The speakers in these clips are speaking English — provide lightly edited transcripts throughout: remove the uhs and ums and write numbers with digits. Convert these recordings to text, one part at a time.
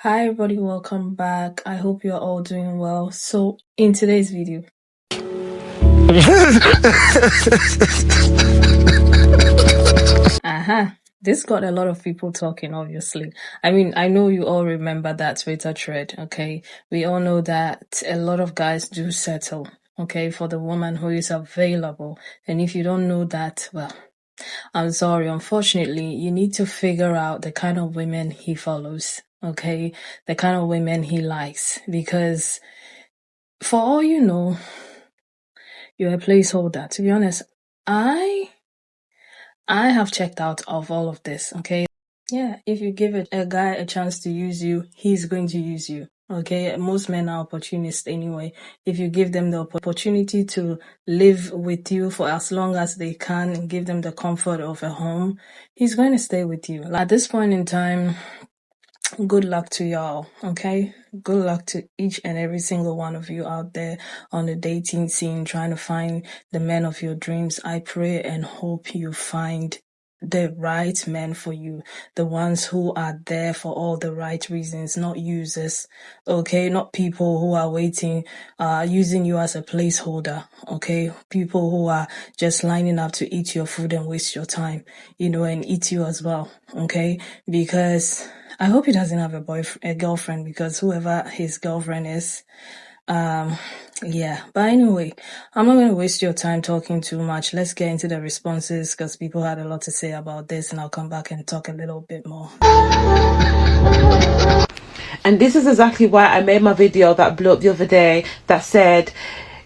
Hi everybody, welcome back. I hope you're all doing well. So in today's video, this got a lot of people talking, obviously. I mean, I know you all remember that Twitter thread, okay? We all know that a lot of guys do settle, okay, for the woman who is available. And if you don't know that, well, I'm sorry. Unfortunately, you need to figure out the kind of women he follows, okay? The kind of women he likes. Because for all you know, you're a placeholder. To be honest, I have checked out of all of this, okay? Yeah, if you give a guy a chance to use you, he's going to use you. Okay, most men are opportunists anyway. If you give them the opportunity to live with you for as long as they can and give them the comfort of a home, he's going to stay with you. At this point in time, good luck to y'all, okay? Good luck to each and every single one of you out there on the dating scene trying to find the men of your dreams. I pray and hope you find the right men for you, the ones who are there for all the right reasons, not users, okay? Not people who are waiting, using you as a placeholder, okay? People who are just lining up to eat your food and waste your time, and eat you as well, okay? Because I hope he doesn't have a girlfriend, because whoever his girlfriend is, yeah. But anyway, I'm not going to waste your time talking too much. Let's get into the responses because people had a lot to say about this, and I'll come back and talk a little bit more. And this is exactly why I made my video that blew up the other day that said,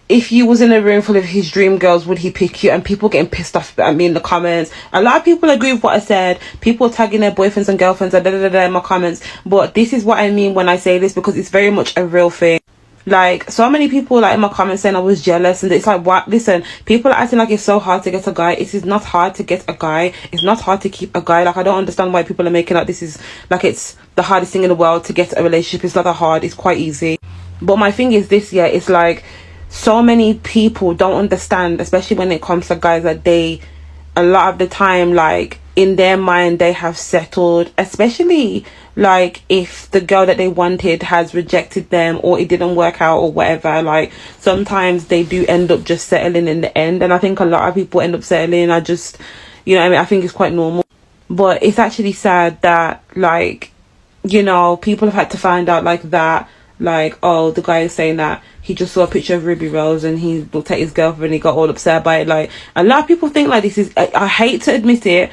if you was in a room full of his dream girls, would he pick you? And people getting pissed off at me in the comments. A lot of people agree with what I said. People tagging their boyfriends and girlfriends and in my comments. But this is what I mean when I say this, because it's very much a real thing. Like, so many people in my comments saying I was jealous, and it's like, what? Listen, people are acting like it's so hard to get a guy. It is not hard to get a guy. It's not hard to keep a guy. Like, I don't understand why people are making like this is like it's the hardest thing in the world to get a relationship. It's not that hard. It's quite easy. But my thing is this, yeah, it's like so many people don't understand, especially when it comes to guys, that they, a lot of the time, like, in their mind they have settled, especially like if the girl that they wanted has rejected them or it didn't work out or whatever. Like, sometimes they do end up just settling in the end, and I think a lot of people end up settling. I just, I think it's quite normal. But it's actually sad that, like, people have had to find out like that. Like, oh, the guy is saying that he just saw a picture of Ruby Rose and he looked at his girlfriend and he got all upset by it. Like, a lot of people think like this is, I hate to admit it,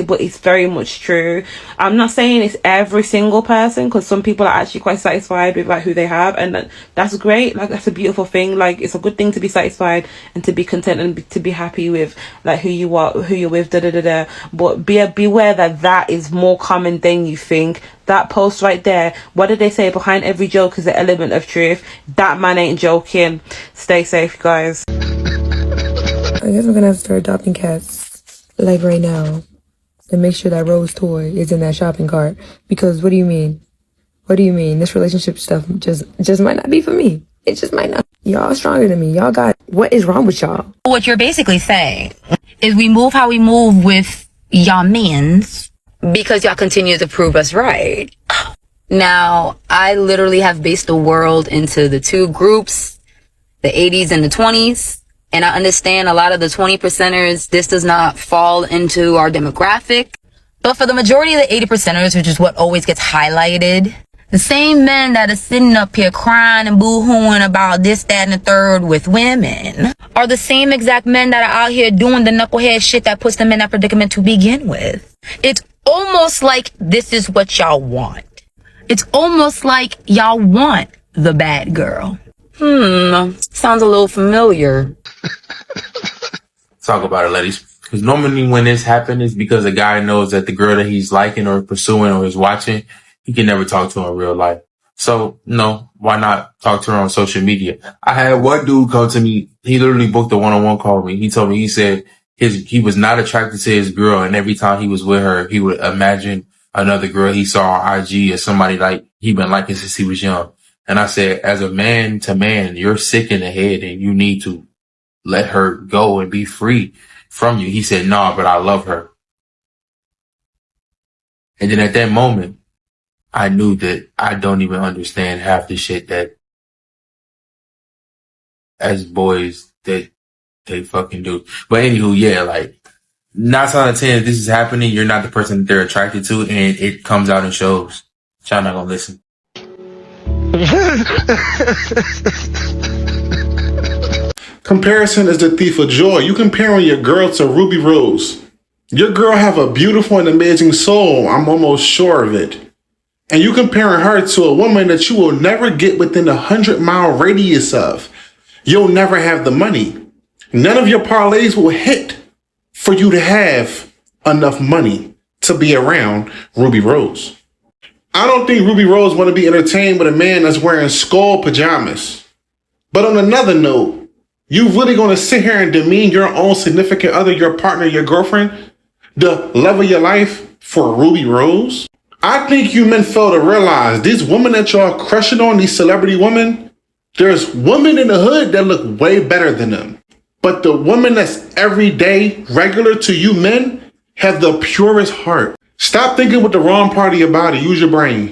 but it's very much true. I'm not saying it's every single person, because some people are actually quite satisfied with like who they have, and that's great. Like, that's a beautiful thing. Like, it's a good thing to be satisfied and to be content and to be happy with like who you are, who you're with, But beware that is more common than you think. That post right there, what did they say? Behind every joke is an element of truth. That man ain't joking. Stay safe, guys. I guess we're gonna have to start adopting cats, like right now, and make sure that Rose toy is in that shopping cart. Because what do you mean? What do you mean? This relationship stuff just might not be for me. It just might not. Y'all stronger than me. Y'all got, what is wrong with y'all? What you're basically saying is we move how we move with y'all mans because y'all continue to prove us right. Now, I literally have based the world into the two groups, the 80s and the 20s. And I understand a lot of the 20%ers, this does not fall into our demographic. But for the majority of the 80%ers, which is what always gets highlighted, the same men that are sitting up here crying and boo-hooing about this, that, and the third with women are the same exact men that are out here doing the knucklehead shit that puts them in that predicament to begin with. It's almost like this is what y'all want. It's almost like y'all want the bad girl. Sounds a little familiar. Talk about it, ladies. Because normally when this happens, it's because a guy knows that the girl that he's liking or pursuing or is watching, he can never talk to her in real life. So, no, why not talk to her on social media? I had one dude come to me. He literally booked a one-on-one call with me. He told me, he said he was not attracted to his girl, and every time he was with her, he would imagine another girl he saw on IG or somebody like he been liking since he was young. And I said, as a man to man, you're sick in the head and you need to let her go and be free from you. He said, no, but I love her. And then at that moment, I knew that I don't even understand half the shit that as boys that they fucking do. But anywho, yeah, like 9 out of 10, if this is happening, you're not the person that they're attracted to, and it comes out and shows. Y'all not gonna listen. Comparison is the thief of joy. You comparing your girl to Ruby Rose. Your girl have a beautiful and amazing soul. I'm almost sure of it. And you comparing her to a woman that you will never get within a 100-mile radius of. You'll never have the money. None of your parlays will hit for you to have enough money to be around Ruby Rose. I don't think Ruby Rose want to be entertained with a man that's wearing skull pajamas. But on another note, you really going to sit here and demean your own significant other, your partner, your girlfriend, the love of your life for Ruby Rose? I think you men fail to realize these women that y'all crushing on, these celebrity women, there's women in the hood that look way better than them. But the woman that's everyday, regular to you men, have the purest heart. Stop thinking with the wrong part of your body. Use your brain.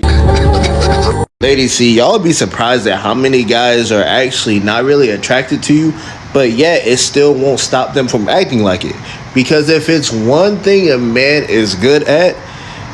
Ladies, see, y'all would be surprised at how many guys are actually not really attracted to you, but yet it still won't stop them from acting like it. Because if it's one thing a man is good at,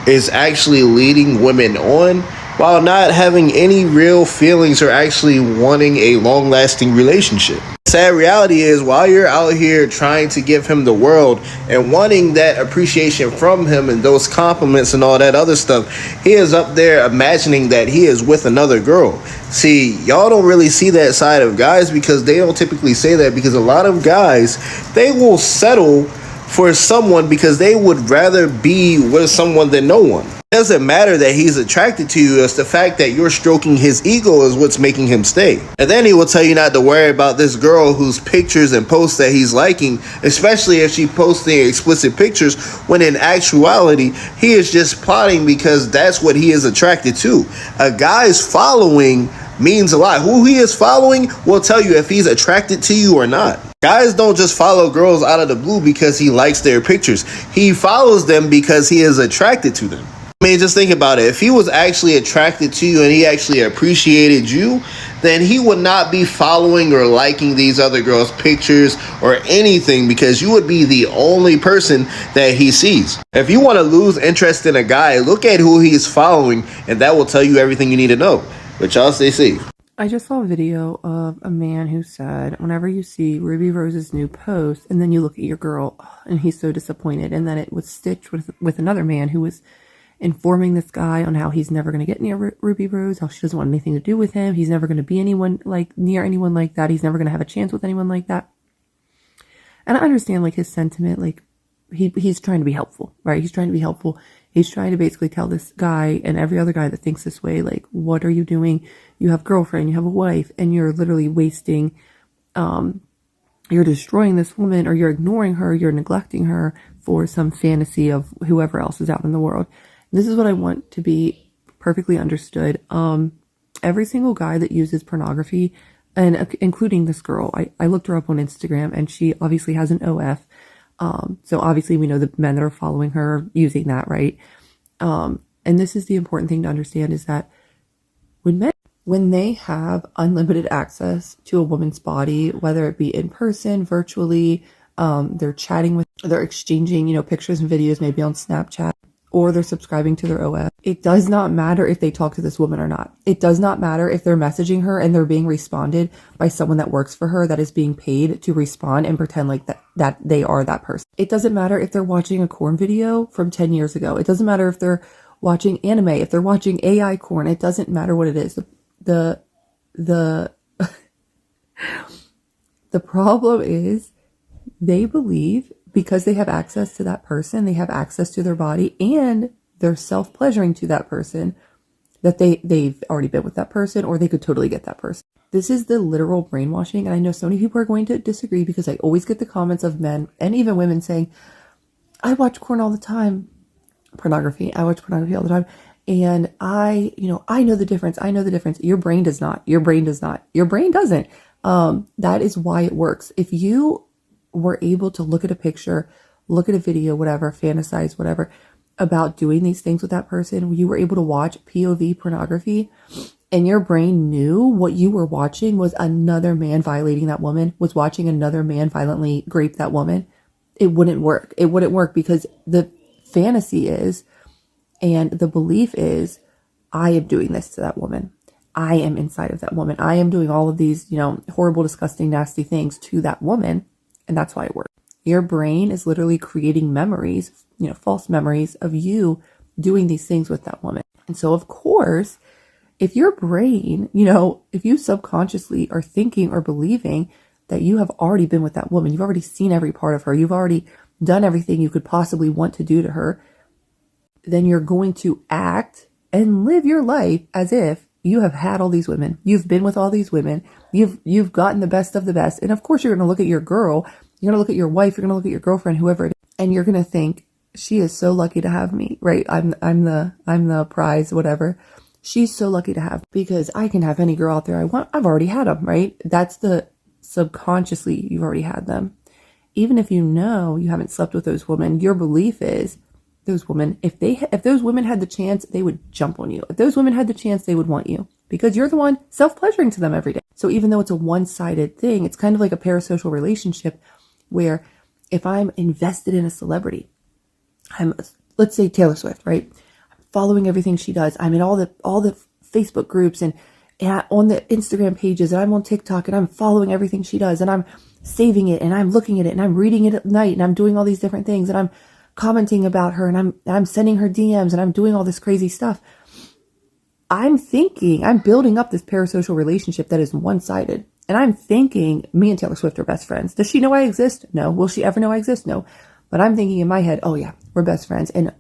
is actually leading women on while not having any real feelings or actually wanting a long-lasting relationship. Sad reality is, while you're out here trying to give him the world and wanting that appreciation from him and those compliments and all that other stuff, he is up there imagining that he is with another girl. See, y'all don't really see that side of guys because they don't typically say that, because a lot of guys, they will settle for someone because they would rather be with someone than no one. It doesn't matter that he's attracted to you. It's the fact that you're stroking his ego is what's making him stay. And then he will tell you not to worry about this girl whose pictures and posts that he's liking, especially if she's posting explicit pictures, when in actuality, he is just plotting because that's what he is attracted to. A guy's following means a lot. Who he is following will tell you if he's attracted to you or not. Guys don't just follow girls out of the blue because he likes their pictures. He follows them because he is attracted to them. I mean, just think about it. If he was actually attracted to you and he actually appreciated you, then he would not be following or liking these other girls' pictures or anything, because you would be the only person that he sees. If you want to lose interest in a guy, look at who he is following, and that will tell you everything you need to know. But y'all stay safe. I just saw a video of a man who said, whenever you see Ruby Rose's new post and then you look at your girl and he's so disappointed, and then it was stitched with another man who was informing this guy on how he's never going to get near Ruby Rose, how she doesn't want anything to do with him. He's never going to be near anyone like that. He's never going to have a chance with anyone like that. And I understand like his sentiment, like he's trying to be helpful, right? He's trying to be helpful. He's trying to basically tell this guy and every other guy that thinks this way, like, what are you doing? You have a girlfriend, you have a wife, and you're literally wasting, you're destroying this woman, or you're ignoring her, you're neglecting her for some fantasy of whoever else is out in the world. This is what I want to be perfectly understood. Every single guy that uses pornography, and including this girl, I looked her up on Instagram, and she obviously has an OF. So obviously we know the men that are following her are using that, right? And this is the important thing to understand, is that when they have unlimited access to a woman's body, whether it be in person, virtually, they're chatting with, they're exchanging, pictures and videos, maybe on Snapchat, or they're subscribing to their OS. It does not matter if they talk to this woman or not. It does not matter if they're messaging her and they're being responded by someone that works for her, that is being paid to respond and pretend like that they are that person. It doesn't matter if they're watching a corn video from 10 years ago. It doesn't matter if they're watching anime, if they're watching AI corn. It doesn't matter what it is. The problem is they believe, because they have access to that person, they have access to their body, and they're self-pleasuring to that person, that they've already been with that person, or they could totally get that person. This is the literal brainwashing, and I know so many people are going to disagree, because I always get the comments of men and even women saying, I watch porn all the time. Pornography. I watch pornography all the time. And I know the difference. I know the difference. Your brain does not. Your brain does not. Your brain doesn't. That is why it works. If you were able to look at a picture, look at a video, whatever, fantasize, whatever, about doing these things with that person, you were able to watch POV pornography, and your brain knew what you were watching was another man violating that woman, was watching another man violently rape that woman, it wouldn't work. It wouldn't work because the fantasy is, and the belief is, I am doing this to that woman. I am inside of that woman. I am doing all of these, horrible, disgusting, nasty things to that woman. And that's why it works. Your brain is literally creating memories, false memories of you doing these things with that woman. And so, of course, if your brain, if you subconsciously are thinking or believing that you have already been with that woman, you've already seen every part of her, you've already done everything you could possibly want to do to her, then you're going to act and live your life as if you have had all these women. You've been with all these women. You've gotten the best of the best. And of course, you're going to look at your girl, you're going to look at your wife, you're going to look at your girlfriend, whoever it is, and you're going to think, she is so lucky to have me, right? I'm the prize, whatever. She's so lucky to have, because I can have any girl out there I want. I've already had them, right? That's the subconsciously, you've already had them. Even if you haven't slept with those women, your belief is those women, if those women had the chance, they would jump on you. If those women had the chance, they would want you, because you're the one self-pleasuring to them every day. So even though it's a one-sided thing, it's kind of like a parasocial relationship where if I'm invested in a celebrity, let's say Taylor Swift, right? I'm following everything she does. I'm in all the Facebook groups and on the Instagram pages, and I'm on TikTok, and I'm following everything she does, and I'm saving it, and I'm looking at it, and I'm reading it at night, and I'm doing all these different things, and I'm commenting about her, and I'm sending her DMs, and I'm doing all this crazy stuff. I'm building up this parasocial relationship that is one-sided. And I'm thinking me and Taylor Swift are best friends. Does she know I exist? No. Will she ever know I exist? No. But I'm thinking in my head, oh yeah, we're best friends. And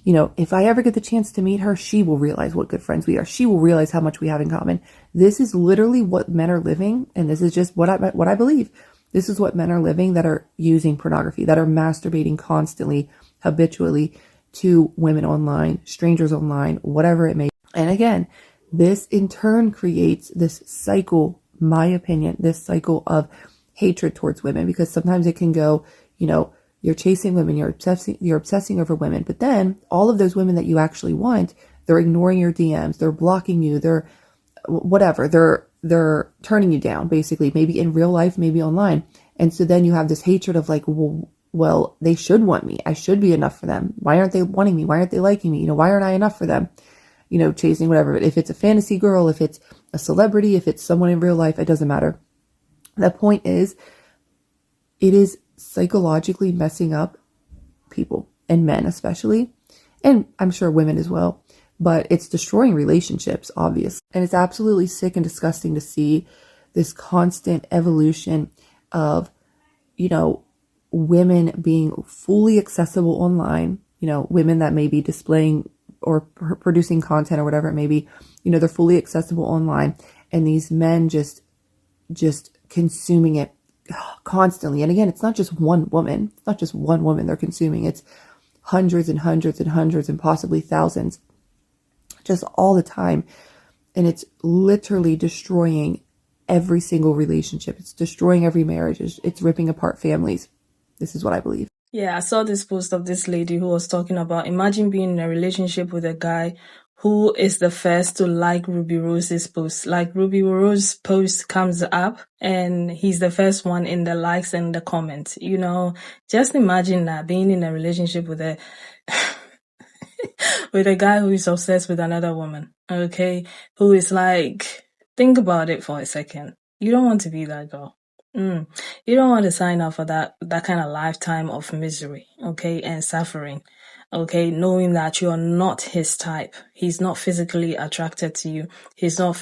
if I ever get the chance to meet her, she will realize what good friends we are. She will realize how much we have in common. This is literally what men are living. And this is just what I believe. This is what men are living that are using pornography, that are masturbating constantly, habitually to women online, strangers online, whatever it may be. And again, this in turn creates this cycle, my opinion, this cycle of hatred towards women, because sometimes it can go, you're chasing women, you're obsessing over women, but then all of those women that you actually want, they're ignoring your DMs, they're blocking you, they're whatever, they're turning you down, basically, maybe in real life, maybe online. And so then you have this hatred of like, well, they should want me. I should be enough for them. Why aren't they wanting me? Why aren't they liking me? Why aren't I enough for them? Chasing whatever. If it's a fantasy girl, if it's a celebrity, if it's someone in real life, it doesn't matter. The point is, it is psychologically messing up people, and men especially, and I'm sure women as well, but it's destroying relationships, obviously. And it's absolutely sick and disgusting to see this constant evolution of, women being fully accessible online, women that may be displaying or producing content or whatever it may be, they're fully accessible online, and these men just consuming it constantly. And again, it's not just one woman. It's not just one woman they're consuming. It's hundreds and hundreds and hundreds and possibly thousands, just all the time. And it's literally destroying every single relationship. It's destroying every marriage. It's ripping apart families. This is what I believe. Yeah, I saw this post of this lady who was talking about, imagine being in a relationship with a guy who is the first to like Ruby Rose's post. Like Ruby Rose's post comes up and he's the first one in the likes and the comments. Just imagine that, being in a relationship with a with a guy who is obsessed with another woman, okay? Who is like, think about it for a second. You don't want to be that girl. You don't want to sign up for that kind of lifetime of misery, okay, and suffering, okay, knowing that you're not his type. He's not physically attracted to you. He's not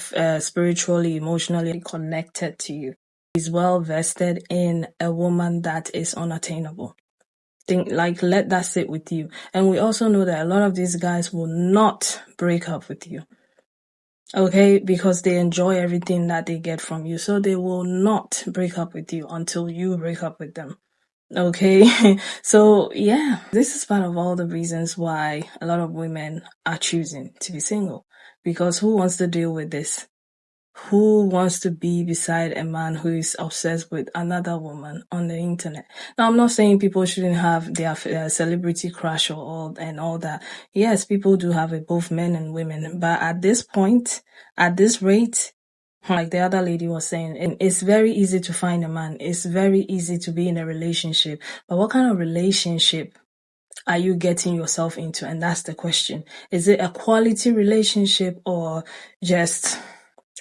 spiritually, emotionally connected to you. He's well vested in a woman that is unattainable. Let that sit with you. And we also know that a lot of these guys will not break up with you. Okay, because they enjoy everything that they get from you. So they will not break up with you until you break up with them. Okay, so yeah, this is part of all the reasons why a lot of women are choosing to be single. Because who wants to deal with this? Who wants to be beside a man who is obsessed with another woman on the internet? Now, I'm not saying people shouldn't have their celebrity crush or all that. Yes, people do have it, both men and women. But at this point, at this rate, like the other lady was saying, it's very easy to find a man. It's very easy to be in a relationship. But what kind of relationship are you getting yourself into? And that's the question. Is it a quality relationship or just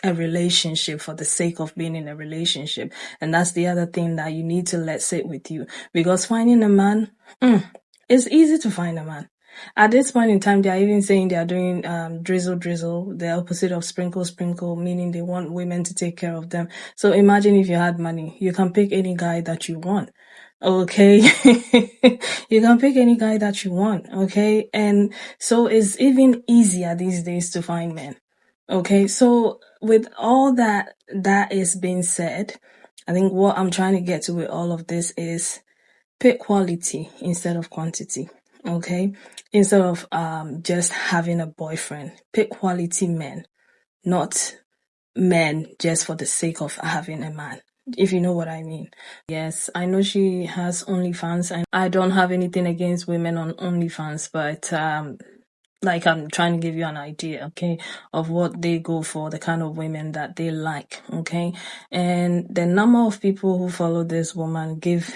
a relationship for the sake of being in a relationship? And that's the other thing that you need to let sit with you. Because finding a man, it's easy to find a man. At this point in time, they are even saying they are doing drizzle, the opposite of sprinkle, meaning they want women to take care of them. So imagine if you had money, you can pick any guy that you want. Okay. You can pick any guy that you want. Okay. And so it's even easier these days to find men. Okay. So with all that is being said, I think what I'm trying to get to with all of this is pick quality instead of quantity. Okay. Instead of just having a boyfriend, pick quality men, not men just for the sake of having a man, if you know what I mean. Yes, I know she has OnlyFans, and I don't have anything against women on OnlyFans, but like I'm trying to give you an idea, okay, of what they go for, the kind of women that they like, okay? And the number of people who follow this woman give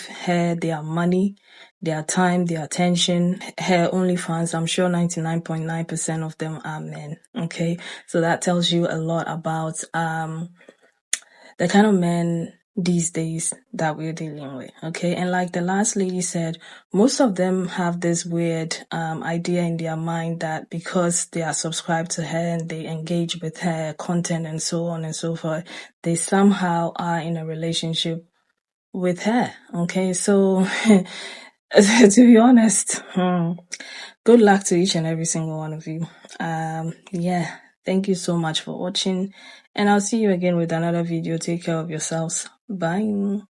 her their money, their time, their attention, her OnlyFans. I'm sure 99.9% of them are men, okay? So that tells you a lot about the kind of men these days that we're dealing with, okay? And like the last lady said, most of them have this weird idea in their mind that because they are subscribed to her and they engage with her content and so on and so forth, they somehow are in a relationship with her, okay? So to be honest, good luck to each and every single one of you. Yeah, thank you so much for watching, and I'll see you again with another video. Take care of yourselves. Bye.